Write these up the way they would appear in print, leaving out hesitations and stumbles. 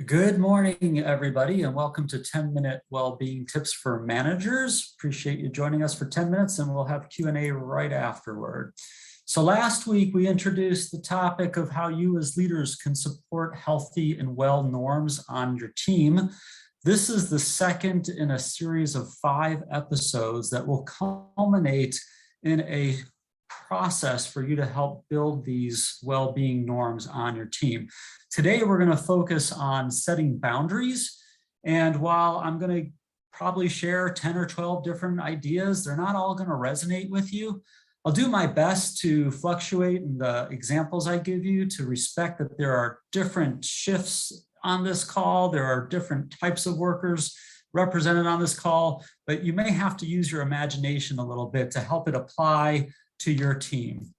Good morning, everybody, and welcome to 10-minute Wellbeing Tips for Managers. Appreciate you joining us for 10 minutes, and we'll have Q&A right afterward. So last week, we introduced the topic of how you as leaders can support healthy and well norms on your team. This is the second in a series of 5 episodes that will culminate in a process for you to help build these well-being norms on your team. Today, we're going to focus on setting boundaries. And while I'm going to probably share 10 or 12 different ideas, they're not all going to resonate with you. I'll do my best to fluctuate in the examples I give you, to respect that there are different shifts on this call. There are different types of workers represented on this call, but you may have to use your imagination a little bit to help it apply to your team.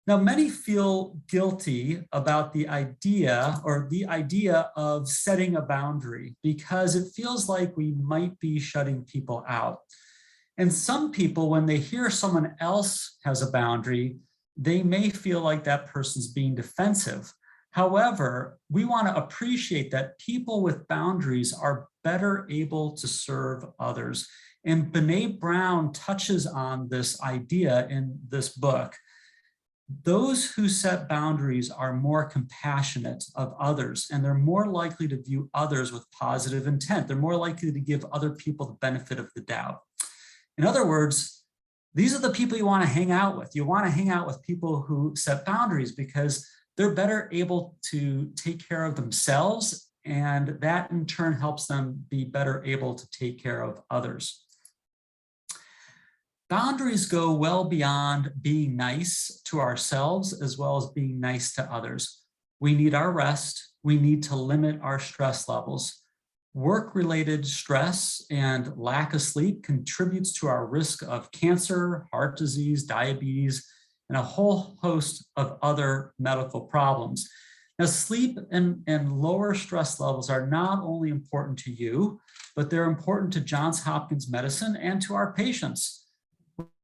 Now, many feel guilty about the idea of setting a boundary because it feels like we might be shutting people out. And some people, when they hear someone else has a boundary, they may feel like that person's being defensive. However, we want to appreciate that people with boundaries are better able to serve others. And Brené Brown touches on this idea in this book. Those who set boundaries are more compassionate of others, and they're more likely to view others with positive intent. They're more likely to give other people the benefit of the doubt. In other words, these are the people you want to hang out with. You want to hang out with people who set boundaries because they're better able to take care of themselves, and that in turn helps them be better able to take care of others. Boundaries go well beyond being nice to ourselves as well as being nice to others. We need our rest. We need to limit our stress levels. Work-related stress and lack of sleep contributes to our risk of cancer, heart disease, diabetes, and a whole host of other medical problems. Now, sleep and lower stress levels are not only important to you, but they're important to Johns Hopkins Medicine and to our patients.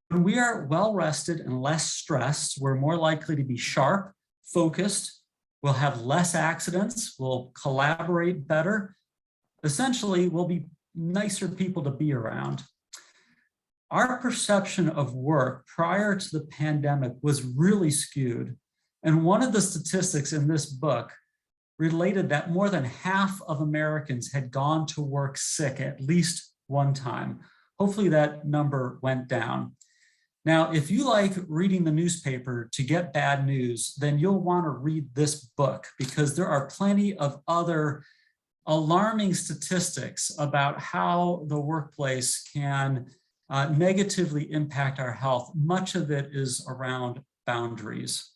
When we are well rested and less stressed, we're more likely to be sharp, focused, we'll have less accidents, we'll collaborate better. Essentially, we'll be nicer people to be around. Our perception of work prior to the pandemic was really skewed. And one of the statistics in this book related that more than half of Americans had gone to work sick at least one time. Hopefully that number went down. Now, if you like reading the newspaper to get bad news, then you'll want to read this book because there are plenty of other alarming statistics about how the workplace can negatively impact our health. Much of it is around boundaries.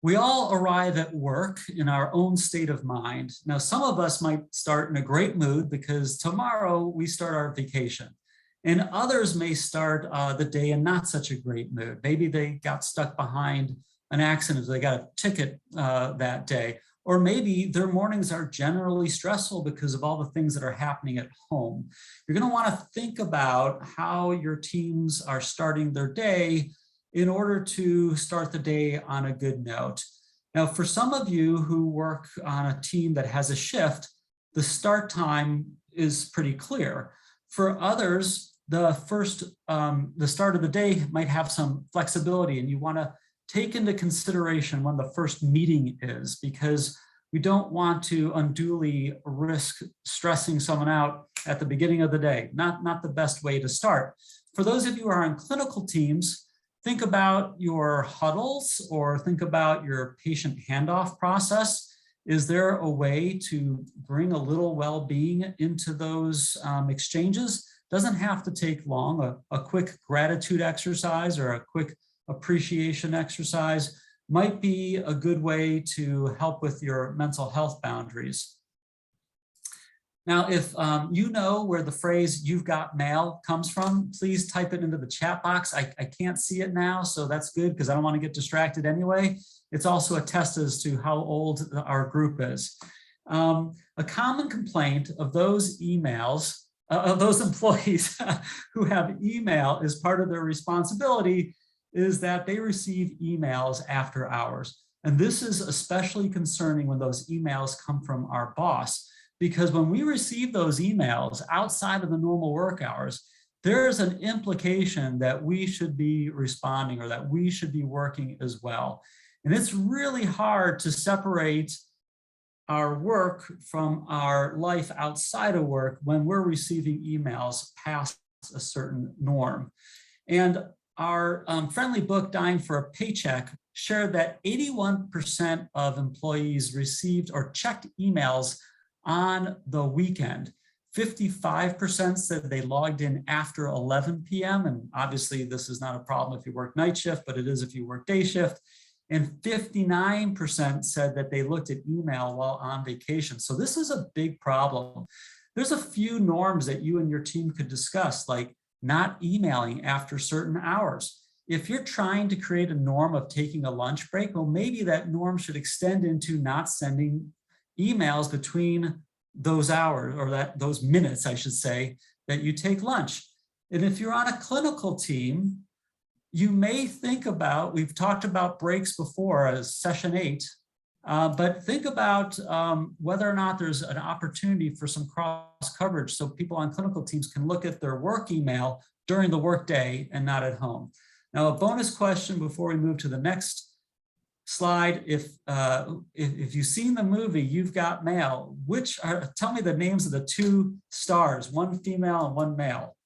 We all arrive at work in our own state of mind. Now, some of us might start in a great mood because tomorrow we start our vacation. And others may start the day in not such a great mood. Maybe they got stuck behind an accident, they got a ticket that day. Or maybe their mornings are generally stressful because of all the things that are happening at home. You're going to want to think about how your teams are starting their day in order to start the day on a good note. Now, for some of you who work on a team that has a shift, the start time is pretty clear. For others, the start of the day might have some flexibility, and you want to take into consideration when the first meeting is, because we don't want to unduly risk stressing someone out at the beginning of the day. Not the best way to start. For those of you who are on clinical teams, think about your huddles or think about your patient handoff process. Is there a way to bring a little well-being into those exchanges? Doesn't have to take long. A quick gratitude exercise or a quick appreciation exercise might be a good way to help with your mental health boundaries. Now, if you know where the phrase "you've got mail" comes from, please type it into the chat box. I can't see it now, so that's good because I don't want to get distracted anyway. It's also a test as to how old our group is. A common complaint of those emails, of those employees who have email as part of their responsibility is that they receive emails after hours. And this is especially concerning when those emails come from our boss, because when we receive those emails outside of the normal work hours, there's an implication that we should be responding or that we should be working as well. And it's really hard to separate our work from our life outside of work when we're receiving emails past a certain norm. And our friendly book, Dying for a Paycheck, shared that 81% of employees received or checked emails on the weekend. 55% said they logged in after 11 p.m. And obviously this is not a problem if you work night shift, but it is if you work day shift. And 59% said that they looked at email while on vacation. So this is a big problem. There's a few norms that you and your team could discuss, like not emailing after certain hours. If you're trying to create a norm of taking a lunch break, well, maybe that norm should extend into not sending emails between those hours, or those minutes, I should say, that you take lunch. And if you're on a clinical team, you may think about, we've talked about breaks before as session 8, but think about whether or not there's an opportunity for some cross coverage so people on clinical teams can look at their work email during the workday and not at home. Now, a bonus question before we move to the next slide. If you've seen the movie You've Got Mail, tell me the names of the 2 stars, one female and one male.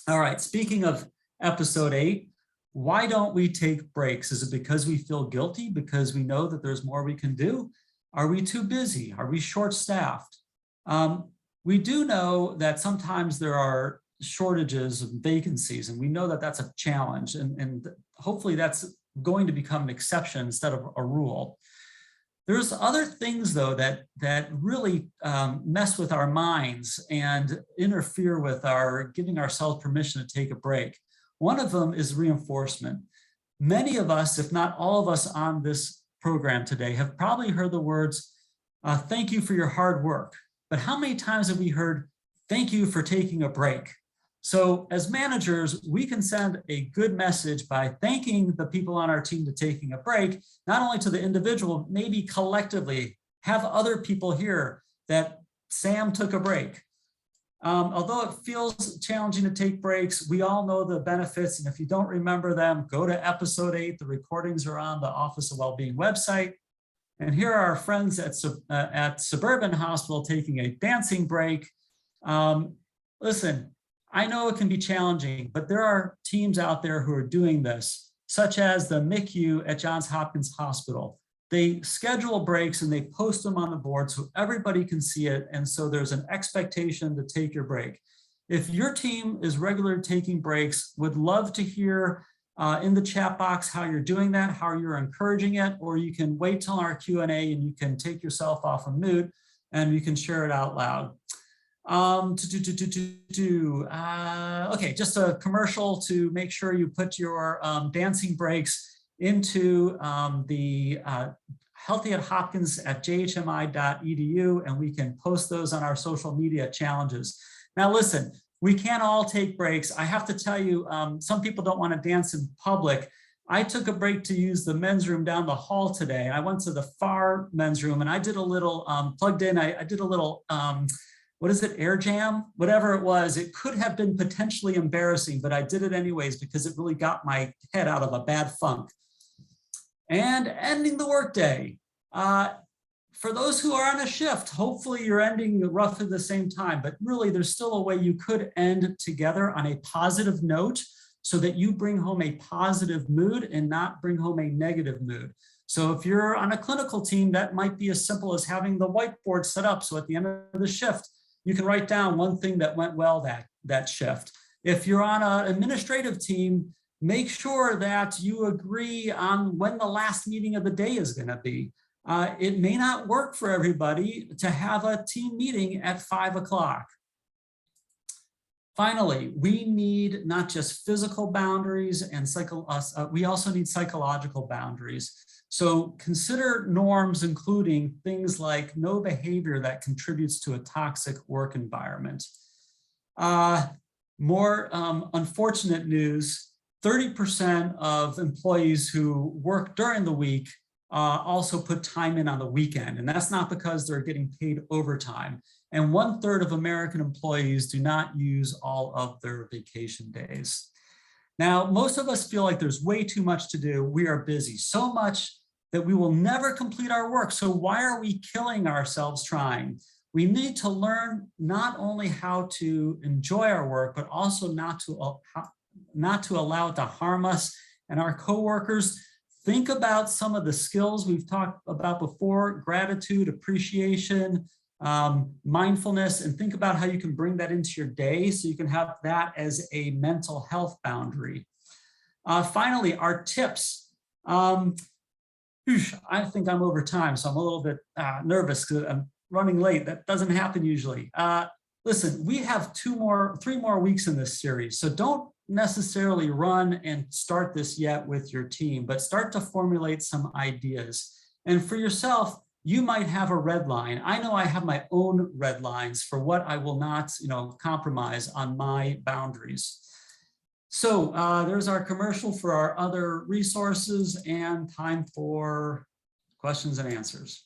All right, speaking of episode 8, why don't we take breaks? Is it because we feel guilty? Because we know that there's more we can do? Are we too busy? Are we short-staffed? We do know that sometimes there are shortages of vacancies, and we know that that's a challenge, and hopefully that's going to become an exception instead of a rule. There's other things, though, that really mess with our minds and interfere with our giving ourselves permission to take a break. One of them is reinforcement. Many of us, if not all of us on this program today, have probably heard the words, thank you for your hard work. But how many times have we heard, thank you for taking a break? So as managers, we can send a good message by thanking the people on our team to taking a break, not only to the individual, maybe collectively have other people hear that Sam took a break. Although it feels challenging to take breaks, we all know the benefits. And if you don't remember them, go to episode 8. The recordings are on the Office of Wellbeing website. And here are our friends at Suburban Hospital taking a dancing break. Listen, I know it can be challenging, but there are teams out there who are doing this, such as the MICU at Johns Hopkins Hospital. They schedule breaks and they post them on the board so everybody can see it. And so there's an expectation to take your break. If your team is regularly taking breaks, would love to hear in the chat box how you're doing that, how you're encouraging it, or you can wait till our Q&A and you can take yourself off of mute and you can share it out loud. Okay, just a commercial to make sure you put your dancing breaks into the Healthy at Hopkins at jhmi.edu, and we can post those on our social media challenges. Now listen, we can't all take breaks. I have to tell you, some people don't want to dance in public. I took a break to use the men's room down the hall today. I went to the far men's room and I did a little plugged in, I did a little, what is it, air jam? Whatever it was, it could have been potentially embarrassing, but I did it anyways because it really got my head out of a bad funk. And ending the workday. For those who are on a shift, hopefully you're ending roughly the same time, but really there's still a way you could end together on a positive note so that you bring home a positive mood and not bring home a negative mood. So if you're on a clinical team, that might be as simple as having the whiteboard set up. So at the end of the shift, you can write down one thing that went well that shift. If you're on an administrative team, make sure that you agree on when the last meeting of the day is going to be. It may not work for everybody to have a team meeting at 5 o'clock. Finally, we need not just physical boundaries and we also need psychological boundaries. So consider norms, including things like no behavior that contributes to a toxic work environment. More unfortunate news, 30% of employees who work during the week also put time in on the weekend, and that's not because they're getting paid overtime. And 1/3 of American employees do not use all of their vacation days. Now, most of us feel like there's way too much to do. We are busy, so much that we will never complete our work. So why are we killing ourselves trying? We need to learn not only how to enjoy our work, but also not to allow it to harm us and our coworkers. Think about some of the skills we've talked about before: gratitude, appreciation, mindfulness, and think about how you can bring that into your day so you can have that as a mental health boundary. Finally, our tips. I think I'm over time, so I'm a little bit nervous because I'm running late. That doesn't happen usually. Listen, we have 3 more weeks in this series, so don't necessarily run and start this yet with your team, but start to formulate some ideas. And for yourself, you might have a red line. I know I have my own red lines for what I will not, compromise on my boundaries. So there's our commercial for our other resources, and time for questions and answers.